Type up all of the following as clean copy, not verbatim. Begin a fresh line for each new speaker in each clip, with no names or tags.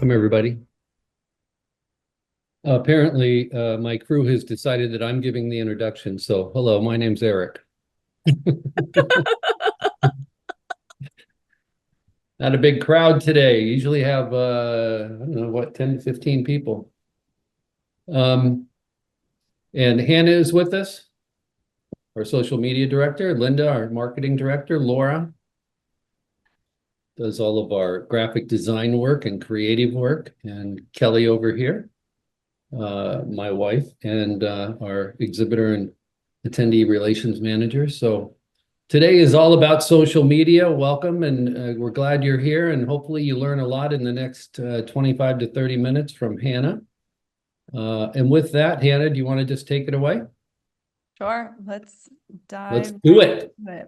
Welcome, everybody. Apparently, my crew has decided that I'm giving the introduction. So, hello, my name's Eric. Not a big crowd today. Usually have, I don't know, what, 10 to 15 people. And Hannah is with us, our social media director, Linda, our marketing director, Laura does all of our graphic design work and creative work, and Kelly over here, my wife, and our exhibitor and attendee relations manager. So today is all about social media. Welcome, and we're glad you're here, and hopefully you learn a lot in the next 25 to 30 minutes from Hannah. And with that, Hannah, do you want to just take it away?
Sure, let's dive
Let's do it.
into it.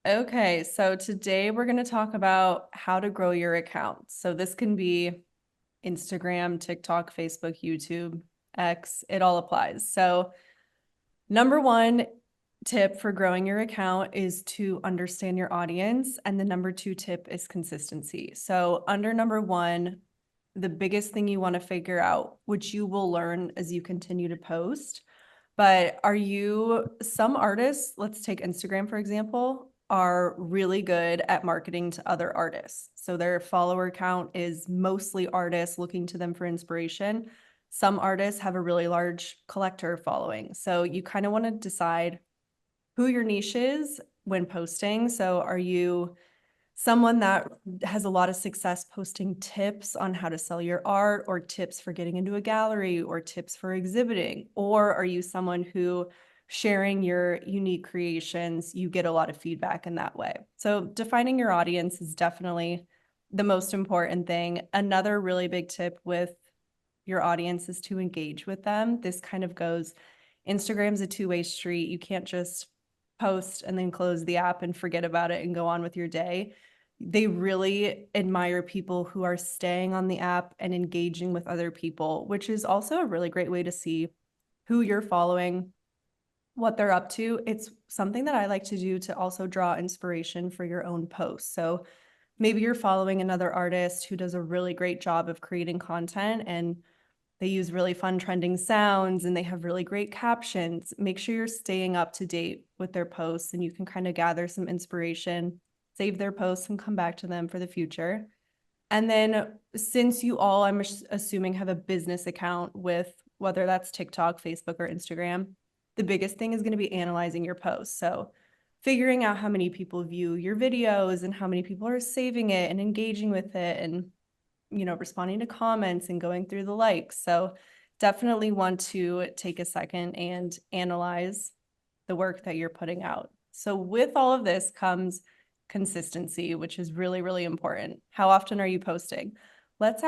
Okay, so today we're going to talk about how to grow your account. So this can be Instagram, TikTok, Facebook, YouTube, X, it all applies. So number one tip for growing your account is to understand your audience. And the number two tip is consistency. So under number one, the biggest thing you want to figure out, which you will learn as you continue to post, but some artists, let's take Instagram, for example, are really good at marketing to other artists. So their follower count is mostly artists looking to them for inspiration. Some artists have a really large collector following. So you kind of want to decide who your niche is when posting. So are you someone that has a lot of success posting tips on how to sell your art, or tips for getting into a gallery, or tips for exhibiting? Or are you someone who sharing your unique creations, you get a lot of feedback in that way? So defining your audience is definitely the most important thing. Another really big tip with your audience is to engage with them. This kind of goes, Instagram's a two-way street. You can't just post and then close the app and forget about it and go on with your day. They really admire people who are staying on the app and engaging with other people, which is also a really great way to see who you're following, what they're up to. It's something that I like to do to also draw inspiration for your own posts. So maybe you're following another artist who does a really great job of creating content, and they use really fun trending sounds and they have really great captions. Make sure you're staying up to date with their posts, and you can kind of gather some inspiration, save their posts, and come back to them for the future. And then since you all, I'm assuming, have a business account with whether that's TikTok, Facebook, or Instagram, the biggest thing is going to be analyzing your posts. So figuring out how many people view your videos and how many people are saving it and engaging with it, and responding to comments and going through the likes. So definitely want to take a second and analyze the work that you're putting out. So with all of this comes consistency, which is really, really important. How often are you posting? I'd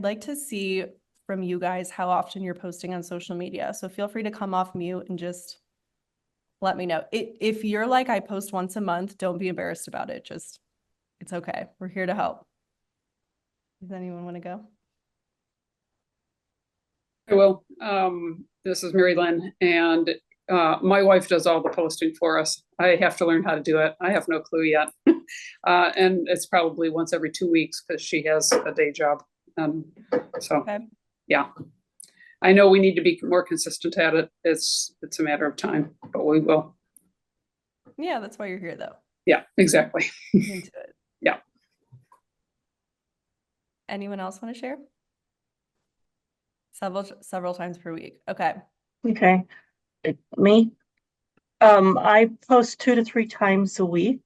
like to see from you guys how often you're posting on social media. So feel free to come off mute and just let me know. If you're like, I post once a month, don't be embarrassed about it. It's okay. We're here to help. Does anyone want to go?
I will. This is Mary Lynn, and my wife does all the posting for us. I have to learn how to do it. I have no clue yet. And it's probably once every 2 weeks because she has a day job.
Okay.
Yeah, I know we need to be more consistent at it. It's a matter of time, but we will.
Yeah, that's why you're here, though.
Yeah, exactly.
Into it.
Yeah.
Anyone else want to share? Several times per week. Okay.
Okay. Me? I post 2 to 3 times a week,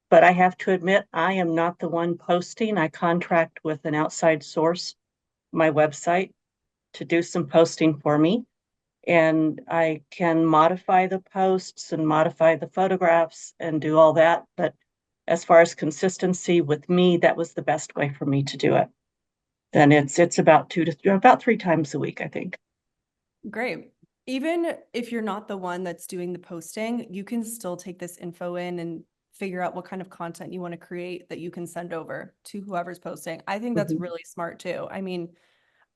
but I have to admit, I am not the one posting. I contract with an outside source, my website, to do some posting for me. And I can modify the posts and modify the photographs and do all that. But as far as consistency with me, that was the best way for me to do it. And it's about 3 times a week, I think.
Great. Even if you're not the one that's doing the posting, you can still take this info in and figure out what kind of content you want to create that you can send over to whoever's posting. I think that's really smart too. I mean,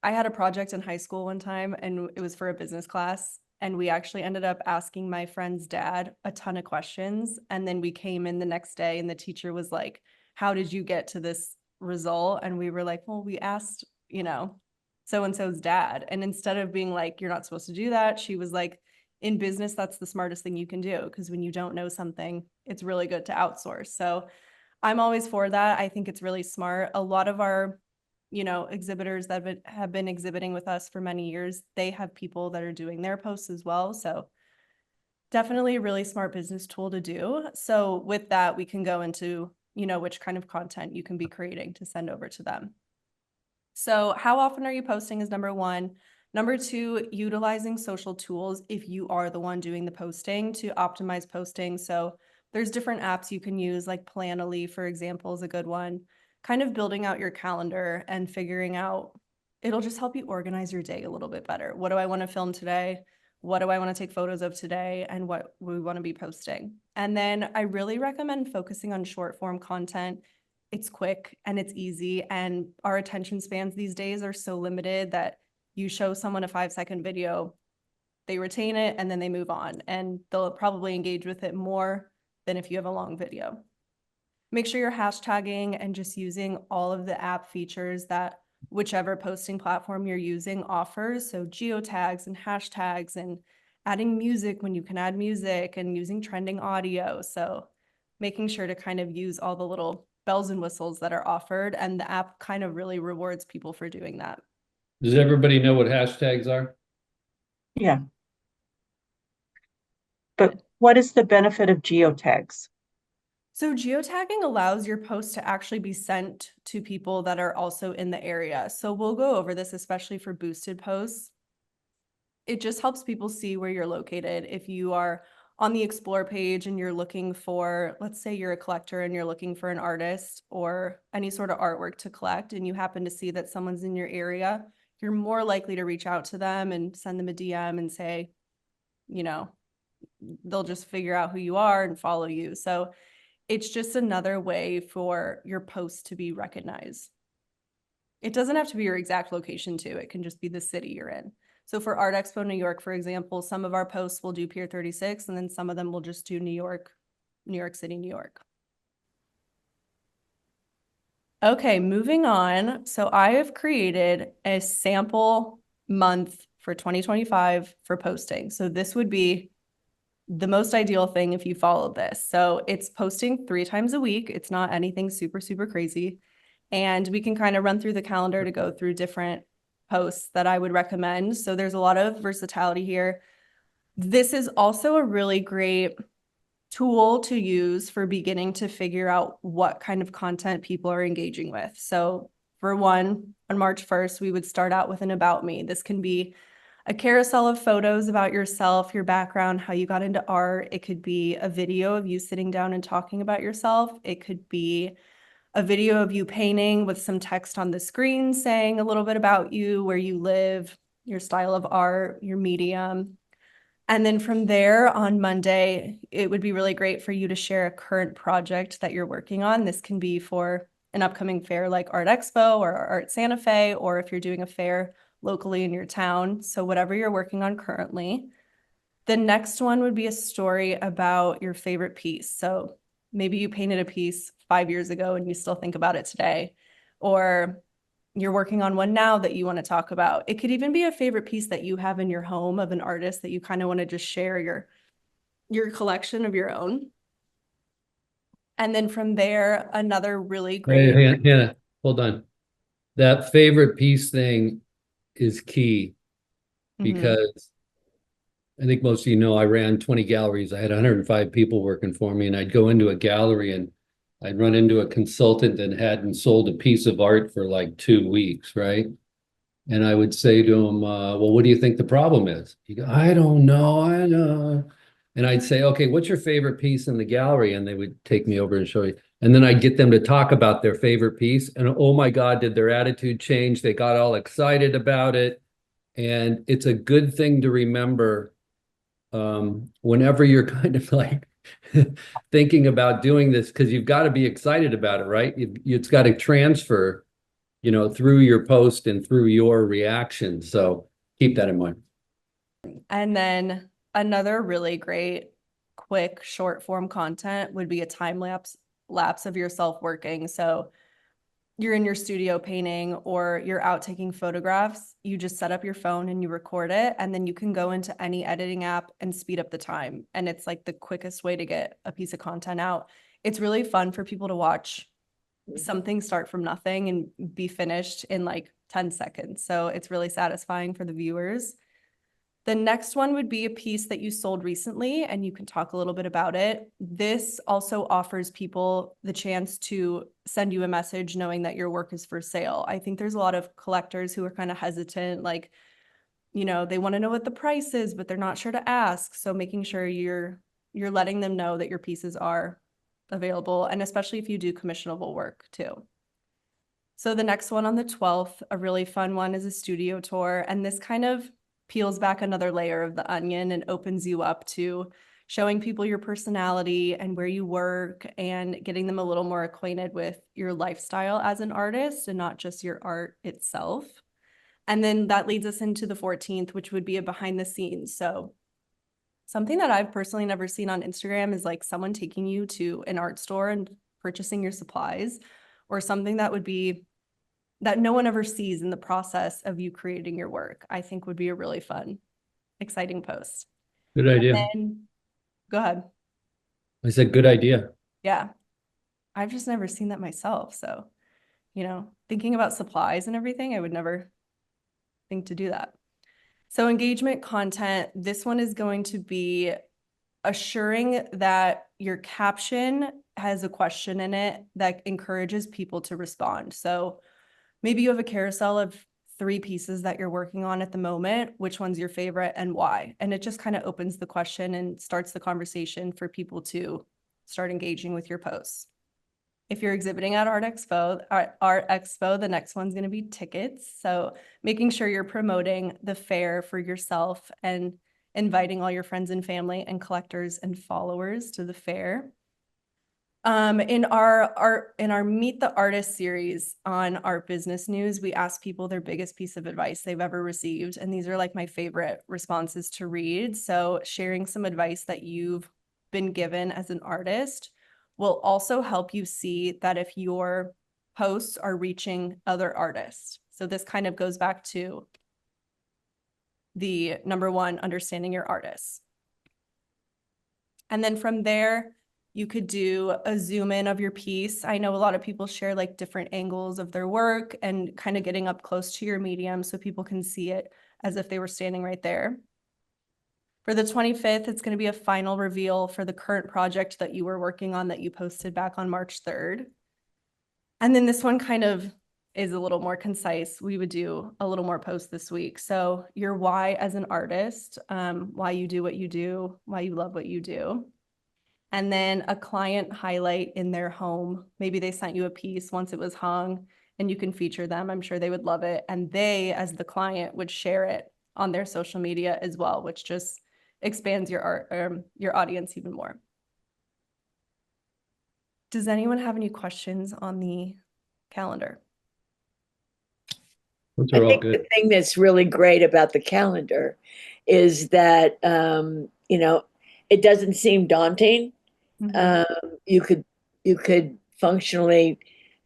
I had a project in high school one time, and it was for a business class. And we actually ended up asking my friend's dad a ton of questions. And then we came in the next day and the teacher was like, how did you get to this result? And we were like, well, we asked, so-and-so's dad. And instead of being like, you're not supposed to do that, she was like, in business, that's the smartest thing you can do. Because when you don't know something, it's really good to outsource. So I'm always for that. I think it's really smart. A lot of our, exhibitors that have been exhibiting with us for many years, they have people that are doing their posts as well. So definitely a really smart business tool to do. So with that, we can go into, which kind of content you can be creating to send over to them. So how often are you posting is number one. Number two, utilizing social tools if you are the one doing the posting to optimize posting. So there's different apps you can use, like Planoly, for example, is a good one. Kind of building out your calendar and figuring out, it'll just help you organize your day a little bit better. What do I want to film today? What do I want to take photos of today? And what we want to be posting. And then I really recommend focusing on short form content. It's quick and it's easy. And our attention spans these days are so limited that you show someone a 5-second video, they retain it, and then they move on. And they'll probably engage with it more than if you have a long video. Make sure you're hashtagging and just using all of the app features that whichever posting platform you're using offers. So geotags and hashtags and adding music when you can add music and using trending audio. So making sure to kind of use all the little bells and whistles that are offered, and the app kind of really rewards people for doing that.
Does everybody know what hashtags are?
Yeah. But what is the benefit of geotags?
So geotagging allows your post to actually be sent to people that are also in the area. So we'll go over this, especially for boosted posts. It just helps people see where you're located. If you are on the explore page and you're looking for, let's say you're a collector and you're looking for an artist or any sort of artwork to collect, and you happen to see that someone's in your area, you're more likely to reach out to them and send them a DM and say, they'll just figure out who you are and follow you. So it's just another way for your post to be recognized. It doesn't have to be your exact location too. It can just be the city you're in. So for Art Expo New York, for example, some of our posts will do Pier 36, and then some of them will just do New York City, New York. Okay, moving on. So I have created a sample month for 2025 for posting. So this would be the most ideal thing if you followed this. So it's posting 3 times a week. It's not anything super, super crazy. And we can kind of run through the calendar to go through different posts that I would recommend. So there's a lot of versatility here. This is also a really great tool to use for beginning to figure out what kind of content people are engaging with. So for one, on March 1st, we would start out with an about me. This can be a carousel of photos about yourself, your background, how you got into art. It could be a video of you sitting down and talking about yourself. It could be a video of you painting with some text on the screen saying a little bit about you, where you live, your style of art, your medium. And then from there on Monday, it would be really great for you to share a current project that you're working on. This can be for an upcoming fair like Art Expo or Art Santa Fe, or if you're doing a fair locally in your town. So whatever you're working on currently. The next one would be a story about your favorite piece. So maybe you painted a piece 5 years ago and you still think about it today, or you're working on one now that you want to talk about. It could even be a favorite piece that you have in your home of an artist that you kind of want to just share your collection of your own. And then from there, another really great.
Hannah, hold on. That favorite piece thing is key because I think most of you know I ran 20 galleries. I had 105 people working for me, and I'd go into a gallery and I'd run into a consultant that hadn't sold a piece of art for like 2 weeks, right? And I would say to him, well, what do you think the problem is? He'd go, I don't know, I know. And I'd say, okay, what's your favorite piece in the gallery? And they would take me over and show you. And then I'd get them to talk about their favorite piece. And oh my God, did their attitude change? They got all excited about it. And it's a good thing to remember whenever you're kind of like thinking about doing this, because you've got to be excited about it, right? It's got to transfer, through your post and through your reaction. So keep that in mind.
And then another really great, quick, short form content would be a time lapse lapse of yourself working. So you're in your studio painting or you're out taking photographs, you just set up your phone and you record it, and then you can go into any editing app and speed up the time. And it's like the quickest way to get a piece of content out. It's really fun for people to watch something start from nothing and be finished in like 10 seconds. So it's really satisfying for the viewers. The next one would be a piece that you sold recently, and you can talk a little bit about it. This also offers people the chance to send you a message knowing that your work is for sale. I think there's a lot of collectors who are kind of hesitant, like, you know, they want to know what the price is, but they're not sure to ask. So making sure you're letting them know that your pieces are available, and especially if you do commissionable work too. So the next one on the 12th, a really fun one, is a studio tour, and this kind of peels back another layer of the onion and opens you up to showing people your personality and where you work and getting them a little more acquainted with your lifestyle as an artist and not just your art itself. And then that leads us into the 14th, which would be a behind the scenes. So something that I've personally never seen on Instagram is like someone taking you to an art store and purchasing your supplies, or something that would be that no one ever sees in the process of you creating your work. I think would be a really fun, exciting post.
Good idea.
And go ahead.
I said, good idea.
Yeah. I've just never seen that myself. So, you know, thinking about supplies and everything, I would never think to do that. So engagement content, this one is going to be assuring that your caption has a question in it that encourages people to respond. So maybe you have a carousel of 3 pieces that you're working on at the moment. Which one's your favorite and why? And it just kind of opens the question and starts the conversation for people to start engaging with your posts. If you're exhibiting at Art Expo, the next one's going to be tickets. So making sure you're promoting the fair for yourself and inviting all your friends and family and collectors and followers to the fair. In our Meet the Artist series on Art Business News, we ask people their biggest piece of advice they've ever received. And these are like my favorite responses to read. So sharing some advice that you've been given as an artist will also help you see that if your posts are reaching other artists. So this kind of goes back to the number 1, understanding your artists. And then from there, you could do a zoom in of your piece. I know a lot of people share like different angles of their work and kind of getting up close to your medium so people can see it as if they were standing right there. For the 25th, it's going to be a final reveal for the current project that you were working on that you posted back on March 3rd. And then this one kind of is a little more concise. We would do a little more posts this week. So your why as an artist, why you do what you do, why you love what you do. And then a client highlight in their home. Maybe they sent you a piece once it was hung and you can feature them. I'm sure they would love it. And they, as the client, would share it on their social media as well, which just expands your art, your audience even more. Does anyone have any questions on the calendar?
Those
I
are all
think
good.
the thing that's really great about the calendar is that, you know, it doesn't seem daunting. You could functionally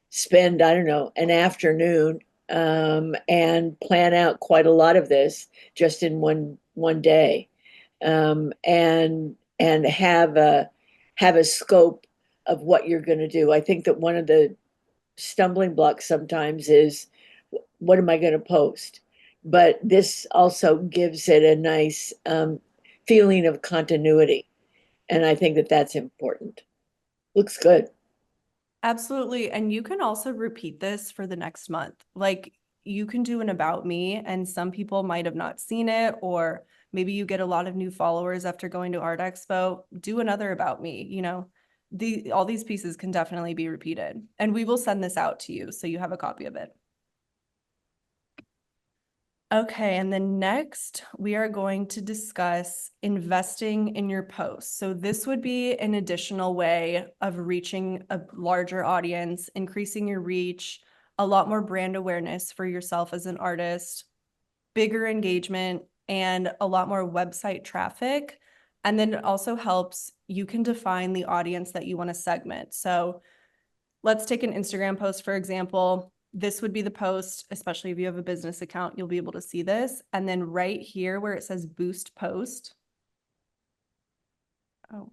spend, I don't know, an afternoon and plan out quite a lot of this just in one day, and have a scope of what you're going to do. I think that one of the stumbling blocks sometimes is, what am I going to post? But this also gives it a nice feeling of continuity. And I think that that's important. Looks good.
Absolutely. And you can also repeat this for the next month. Like you can do an about me and some people might have not seen it, or maybe you get a lot of new followers after going to Art Expo. Do another about me, you know. All these pieces can definitely be repeated. And we will send this out to you so you have a copy of it. Okay, and then next we are going to discuss investing in your posts. So this would be an additional way of reaching a larger audience, increasing your reach, a lot more brand awareness for yourself as an artist, bigger engagement, and a lot more website traffic. And then it also helps, you can define the audience that you want to segment. So let's take an Instagram post, for example. This would be the post, especially if you have a business account, you'll be able to see this. And then right here where it says boost post. Oh.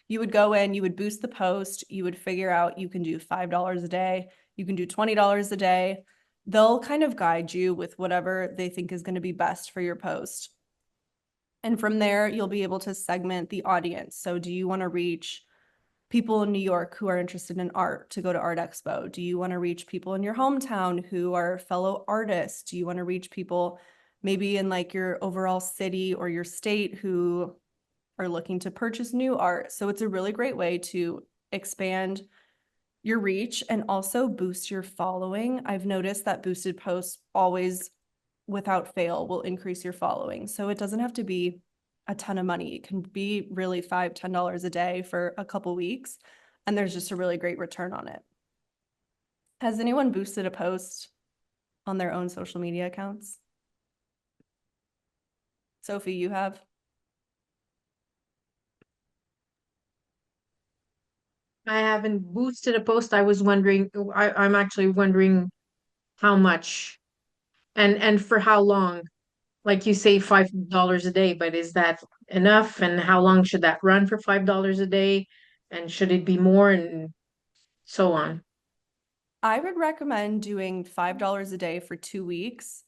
You would go in, you would boost the post, you would figure out you can do $5 a day, you can do $20 a day. They'll kind of guide you with whatever they think is going to be best for your post. And from there, you'll be able to segment the audience. So do you want to reach people in New York who are interested in art to go to Art Expo? Do you want to reach people in your hometown who are fellow artists? Do you want to reach people maybe in like your overall city or your state who are looking to purchase new art? So it's a really great way to expand your reach and also boost your following. I've noticed that boosted posts always, without fail, will increase your following. So it doesn't have to be a ton of money. It can be really $5, $10 a day for a couple weeks, and there's just a really great return on it. Has anyone boosted a post on their own social media accounts? Sophie, you have?
I haven't boosted a post. I was wondering, I'm actually wondering how much and for how long. Like you say, $5 a day, but is that enough? And how long should that run for $5 a day? And should it be more and so on?
I would recommend doing $5 a day for 2 weeks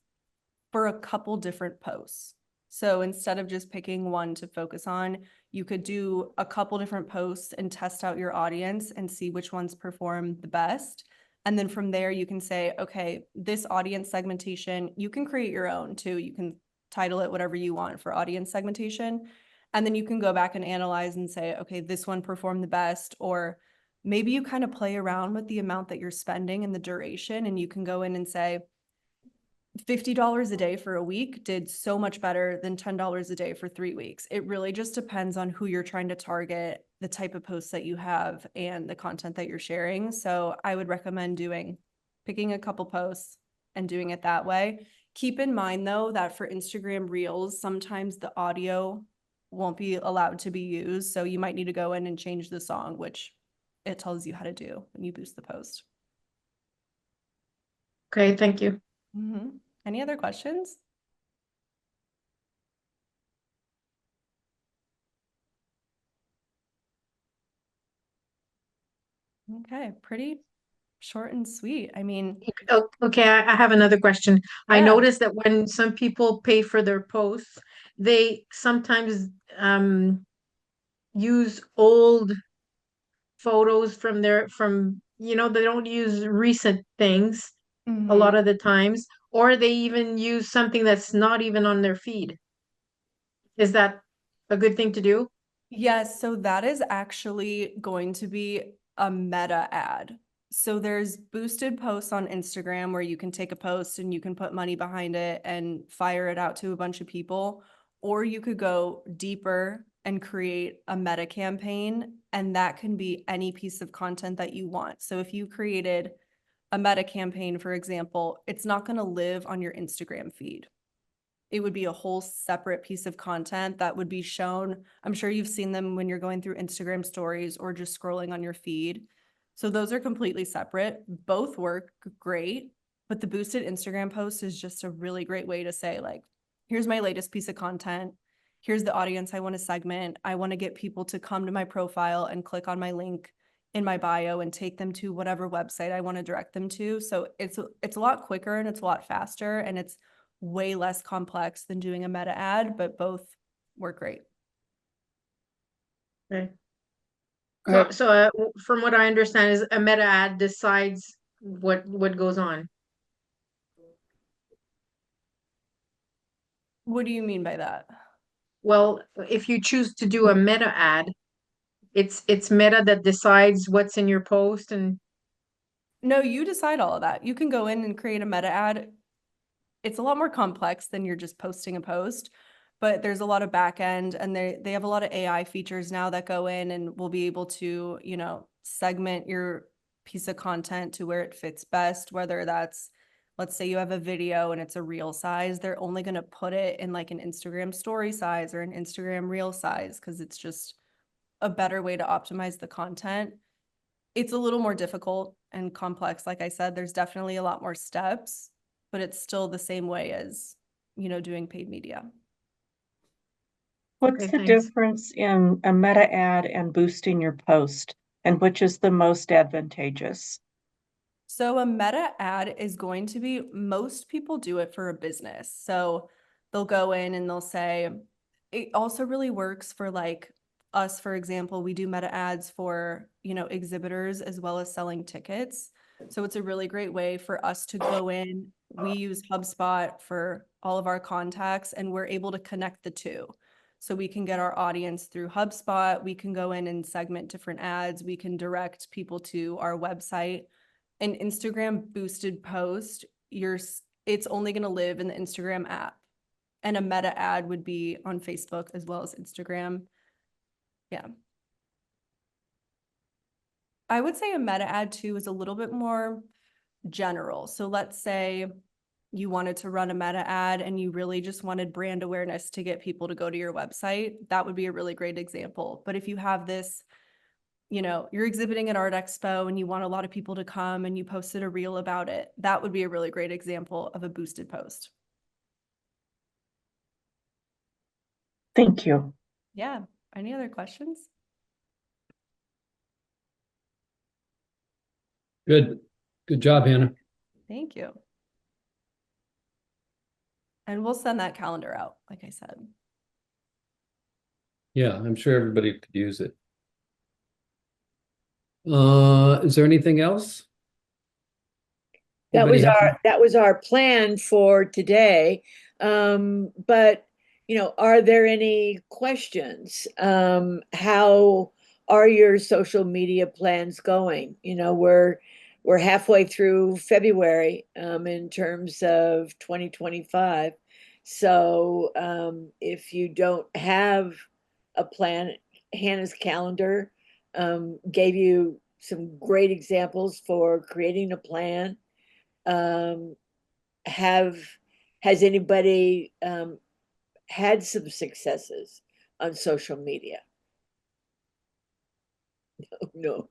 for a couple different posts. So instead of just picking one to focus on, you could do a couple different posts and test out your audience and see which ones perform the best. And then from there, you can say, okay, this audience segmentation, you can create your own too. You can title it whatever you want for audience segmentation. And then you can go back and analyze and say, okay, this one performed the best. Or maybe you kind of play around with the amount that you're spending and the duration, and you can go in and say, $50 a day for a week did so much better than $10 a day for 3 weeks. It really just depends on who you're trying to target, the type of posts that you have, and the content that you're sharing. So I would recommend picking a couple posts and doing it that way. Keep in mind though, that for Instagram Reels, sometimes the audio won't be allowed to be used. So you might need to go in and change the song, which it tells you how to do when you boost the post.
Okay, thank you.
Any other questions? Okay, pretty short and sweet. I mean,
Okay, I have another question. I
Yeah.
noticed that when some people pay for their posts, they sometimes use old photos from they don't use recent things a lot of the times, or they even use something that's not even on their feed. Is that a good thing to do?
yes, so that is actually going to be a meta ad. So there's boosted posts on Instagram where you can take a post and you can put money behind it and fire it out to a bunch of people. Or you could go deeper and create a meta campaign, and that can be any piece of content that you want. So if you created a meta campaign, for example, it's not going to live on your Instagram feed. It would be a whole separate piece of content that would be shown. I'm sure you've seen them when you're going through Instagram stories or just scrolling on your feed. So those are completely separate. Both work great, but the boosted Instagram post is just a really great way to say, like, here's my latest piece of content. Here's the audience I want to segment. I want to get people to come to my profile and click on my link in my bio and take them to whatever website I want to direct them to. So it's a lot quicker and it's a lot faster, and it's way less complex than doing a meta ad, but both work great.
Okay.
Uh,
So from what I understand is a meta ad decides what goes on.
What do you mean by that?
Well, if you choose to do a meta ad, it's Meta that decides what's in your post. And
No, you decide all of that. You can go in and create a meta ad. It's a lot more complex than you're just posting a post, but there's a lot of back end, and they have a lot of AI features now that go in and will be able to, segment your piece of content to where it fits best, whether that's, let's say you have a video and it's a reel size, they're only going to put it in like an Instagram story size or an Instagram reel size because it's just a better way to optimize the content. it's a little more difficult and complex. Like I said, there's definitely a lot more steps, but it's still the same way as, doing paid media.
What's
Okay,
the
thanks.
difference in a meta ad and boosting your post, and which is the most advantageous?
So a meta ad is going to be, most people do it for a business. So they'll go in and they'll say, it also really works for like us, for example, we do meta ads for, exhibitors as well as selling tickets. So it's a really great way for us to go in. We use HubSpot for all of our contacts and we're able to connect the two. So we can get our audience through HubSpot. We can go in and segment different ads. We can direct people to our website. An Instagram boosted post, it's only going to live in the Instagram app. And a meta ad would be on Facebook as well as Instagram. Yeah. I would say a meta ad too is a little bit more general. So let's say you wanted to run a meta ad and you really just wanted brand awareness to get people to go to your website. That would be a really great example. But if you have this, you're exhibiting at Art Expo and you want a lot of people to come and you posted a reel about it, that would be a really great example of a boosted post.
Thank you.
Yeah. Any other questions?
Good. Good job, Hannah.
Thank you. And we'll send that calendar out, like I said.
Yeah, I'm sure everybody could use it. Is there anything else?
That
Anybody
was
have-
our plan for today. But are there any questions? How are your social media plans going? We're halfway through February in terms of 2025. So if you don't have a plan, Hannah's calendar gave you some great examples for creating a plan. Has anybody had some successes on social media? No.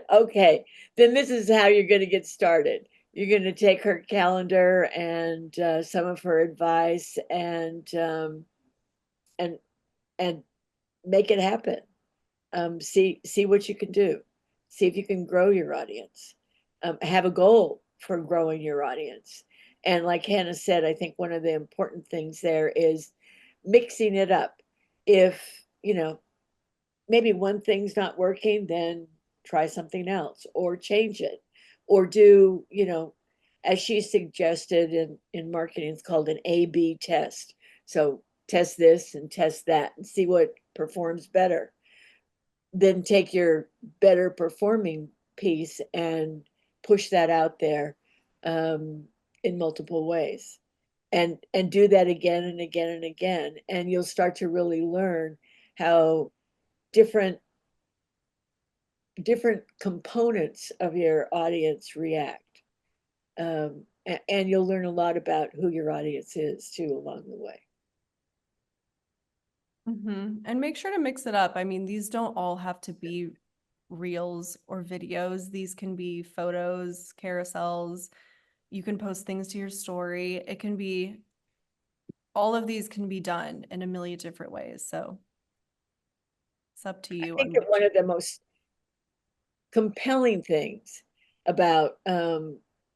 Okay, then this is how you're going to get started. You're going to take her calendar and some of her advice and make it happen. See what you can do. See if you can grow your audience. Have a goal for growing your audience. And like Hannah said, I think one of the important things there is mixing it up. If, maybe one thing's not working, then try something else or change it or do, as she suggested in marketing, it's called an A/B test. So test this and test that and see what performs better. Then take your better performing piece and push that out there in multiple ways and do that again and again and again, and you'll start to really learn how different components of your audience react, and you'll learn a lot about who your audience is too along the way.
And make sure to mix it up. I mean, these don't all have to be reels or videos. These can be photos, carousels. You can post things to your story. All of these can be done in a million different ways. So it's up to you.
I think that one of the most compelling things about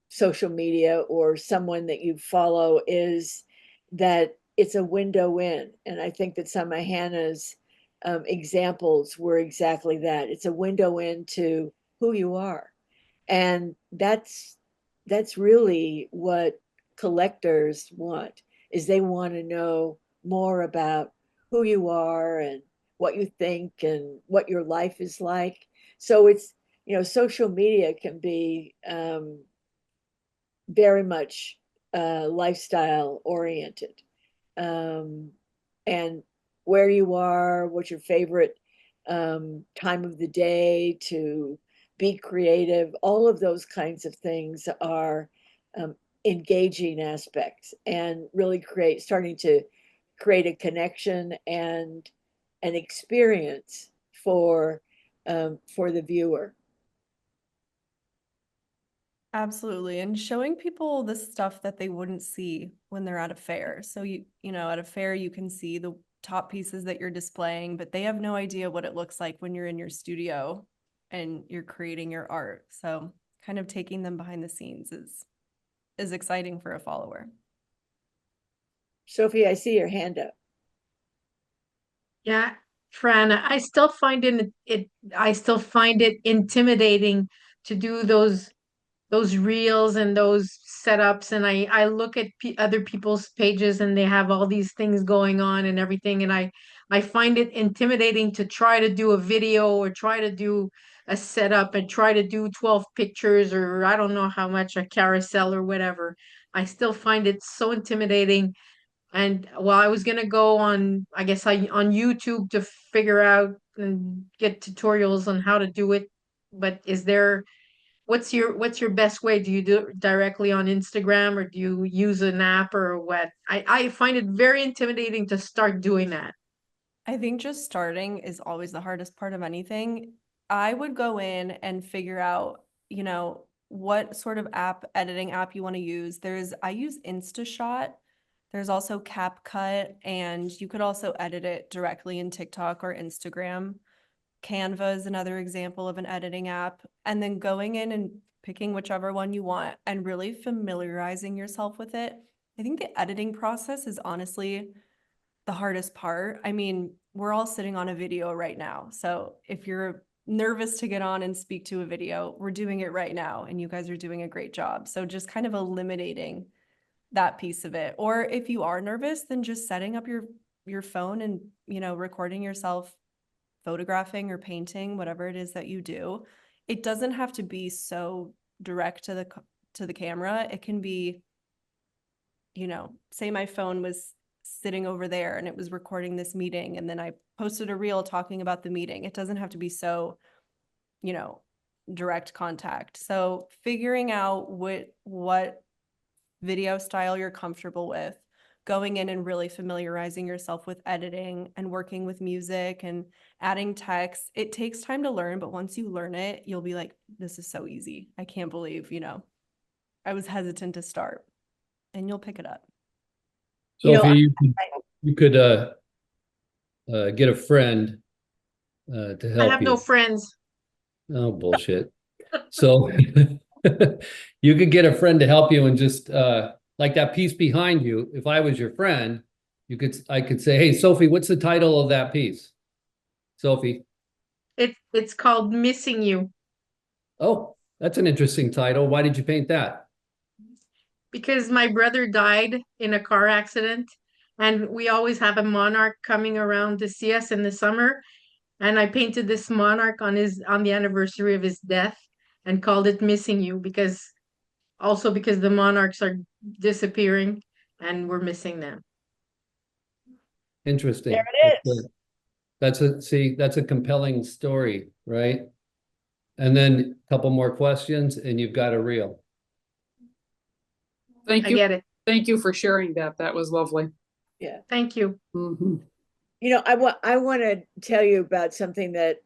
social media or someone that you follow is that it's a window in. And I think that some of Hannah's examples were exactly that. It's a window into who you are. And that's really what collectors want, is they want to know more about who you are and what you think and what your life is like. So it's, social media can be very much lifestyle oriented. And where you are, what's your favorite time of the day to be creative, all of those kinds of things are engaging aspects and really starting to create a connection and an experience for the viewer.
Absolutely. And showing people the stuff that they wouldn't see when they're at a fair. So you know, at a fair, you can see the top pieces that you're displaying, but they have no idea what it looks like when you're in your studio and you're creating your art. So kind of taking them behind the scenes is exciting for a follower.
Sophie, I see your hand up.
Yeah, Fran, I still find I still find it intimidating to do those reels and those setups, and I look at other people's pages and they have all these things going on and everything, and I find it intimidating to try to do a video or try to do a setup and try to do 12 pictures, or I don't know how much, a carousel or whatever. I still find it so intimidating. And well, I was gonna go on, I guess on YouTube to figure out and get tutorials on how to do it. But what's your best way? Do you do it directly on Instagram, or do you use an app, or what? I find it very intimidating to start doing that.
I think just starting is always the hardest part of anything. I would go in and figure out, you know, what sort of editing app you want to use. I use InstaShot. There's also CapCut, and you could also edit it directly in TikTok or Instagram. Canva is another example of an editing app. And then going in and picking whichever one you want and really familiarizing yourself with it. I think the editing process is honestly the hardest part. I mean, we're all sitting on a video right now. So if you're nervous to get on and speak to a video, we're doing it right now, and you guys are doing a great job. So just kind of eliminating that piece of it. Or if you are nervous, then just setting up your phone and, you know, recording yourself photographing or painting, whatever it is that you do. It doesn't have to be so direct to the camera. It can be, you know, say my phone was sitting over there and it was recording this meeting, and then I posted a reel talking about the meeting. It doesn't have to be so, you know, direct contact. So figuring out what video style you're comfortable with, going in and really familiarizing yourself with editing and working with music and adding text. It takes time to learn, but once you learn it, you'll be like, this is so easy. I can't believe, you know, I was hesitant to start, and you'll pick it up.
You know,
Sophie, you could get a friend to
I
help
have
you.
no friends.
Oh, bullshit. So you could get a friend to help you and just like that piece behind you. If I was your friend, I could say, hey, Sophie, what's the title of that piece? Sophie.
It's called Missing You,
Oh, that's an interesting title. Why did you paint that?
because my brother died in a car accident, and we always have a monarch coming around to see us in the summer. And I painted this monarch on the anniversary of his death and called it Missing You, because the monarchs are disappearing and we're missing them.
Interesting.
there it is.
That's a compelling story, right? And then a couple more questions and you've got a reel.
Thank
I
you.
get it.
Thank you for sharing that. That was lovely.
Yeah.
Thank you.
Mhm.
You know, I want to tell you about something that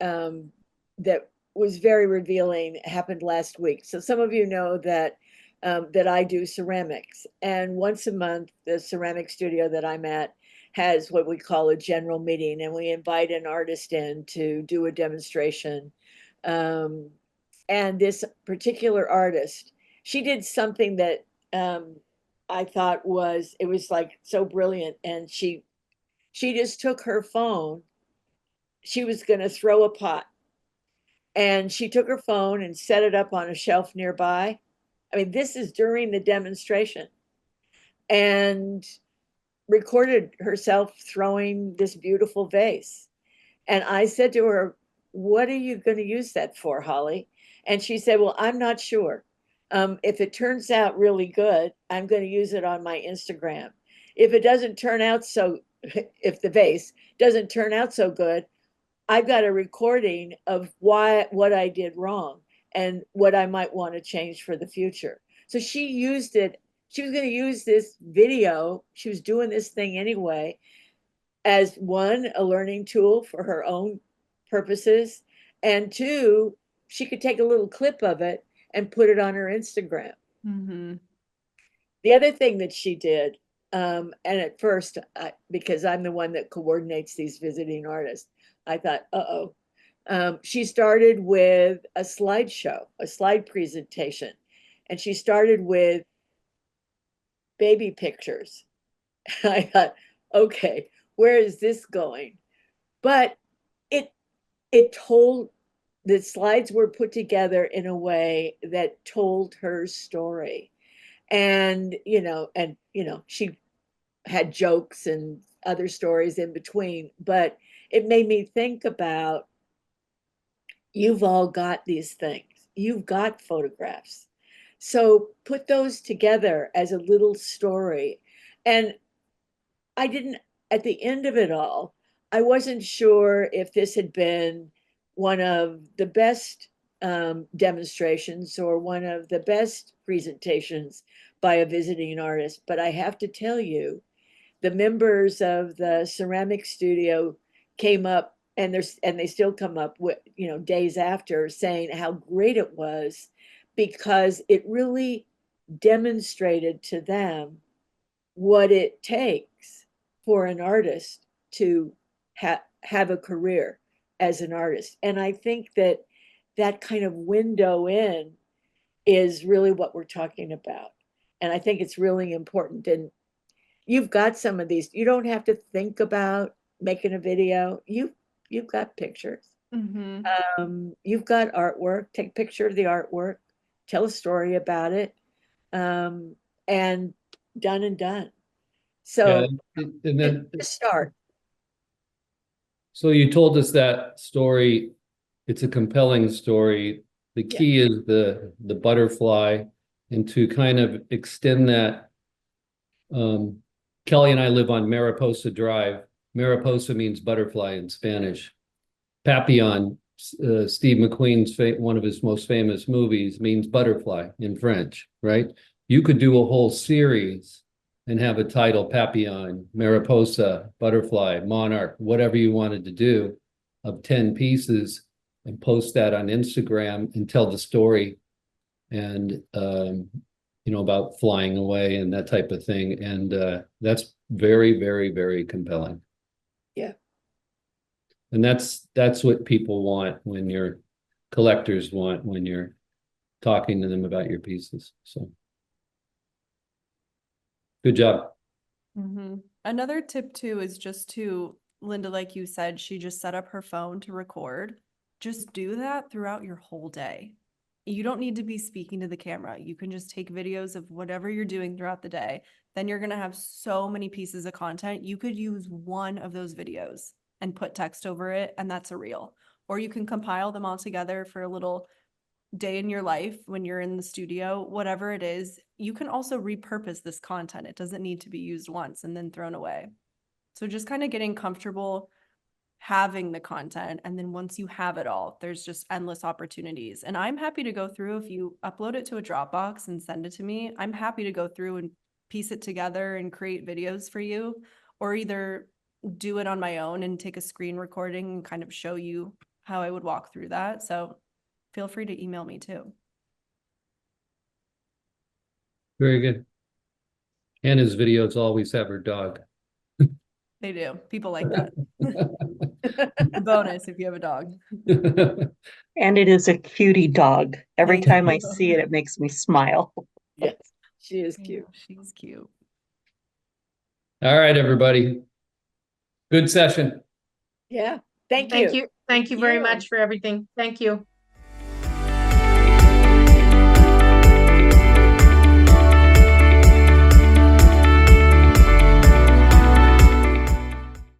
that was very revealing, happened last week. So some of you know that that I do ceramics, and once a month, the ceramic studio that I'm at has what we call a general meeting, and we invite an artist in to do a demonstration. Um, and this particular artist, she did something that I thought it was like so brilliant, and she just took her phone. She was going to throw a pot, and she took her phone and set it up on a shelf nearby. I mean, this is during the demonstration, and recorded herself throwing this beautiful vase. And I said to her, what are you going to use that for, Holly? And she said, well, I'm not sure. If it turns out really good, I'm going to use it on my Instagram. If it doesn't turn out so, if the vase doesn't turn out so good, I've got a recording of what I did wrong and what I might want to change for the future. So she used it. She was going to use this video. She was doing this thing anyway as a learning tool for her own purposes. And two, she could take a little clip of it and put it on her Instagram.
Mm-hmm.
The other thing that she did, and at first, because I'm the one that coordinates these visiting artists, I thought, she started with a slideshow, a slide presentation. And she started with baby pictures. I thought, okay, where is this going? But it told, the slides were put together in a way that told her story. And, she had jokes and other stories in between, but it made me think about, you've all got these things, you've got photographs. So put those together as a little story. And I didn't, at the end of it all, I wasn't sure if this had been one of the best demonstrations or one of the best presentations by a visiting artist. But I have to tell you, the members of the ceramic studio came up, and they still come up with, days after, saying how great it was, because it really demonstrated to them what it takes for an artist to have a career as an artist. And I think that kind of window in is really what we're talking about. And I think it's really important. And you've got some of these, you don't have to think about making a video. You've got pictures.
Mm-hmm.
You've got artwork. Take a picture of the artwork, tell a story about it, and done and done. So
and then,
just start.
so you told us that story. It's a compelling story. The key is the butterfly, and to kind of extend that. Kelly and I live on Mariposa Drive. Mariposa means butterfly in Spanish. Papillon, Steve McQueen's one of his most famous movies, means butterfly in French, right? You could do a whole series and have a title: Papillon, Mariposa, Butterfly, Monarch, whatever you wanted to do, of 10 pieces, and post that on Instagram and tell the story, and about flying away and that type of thing. And that's very, very, very compelling.
Yeah.
And that's what people want, when your collectors want, when you're talking to them about your pieces. So good job.
Mm-hmm. Another tip too is just to, Linda, like you said, she just set up her phone to record. Just do that throughout your whole day. You don't need to be speaking to the camera. You can just take videos of whatever you're doing throughout the day. Then you're going to have so many pieces of content. You could use one of those videos and put text over it, and that's a reel. Or you can compile them all together for a little day in your life when you're in the studio, whatever it is. You can also repurpose this content. It doesn't need to be used once and then thrown away. So just kind of getting comfortable having the content, and then once you have it all, there's just endless opportunities. And I'm happy to go through, if you upload it to a Dropbox and send it to me, I'm happy to go through and piece it together and create videos for you, or either do it on my own and take a screen recording and kind of show you how I would walk through that. So feel free to email me too.
Very good. Hannah's videos always have her dog.
They do. People like that. A bonus if you have a dog.
And it is a cutie dog. Every
Thank
time I
you.
see it, it makes me smile.
Yes, she is
Yeah,
cute.
she's cute.
All right, everybody. Good session.
Yeah. Thank
Thank
you.
you. Thank you very much for everything. Thank you.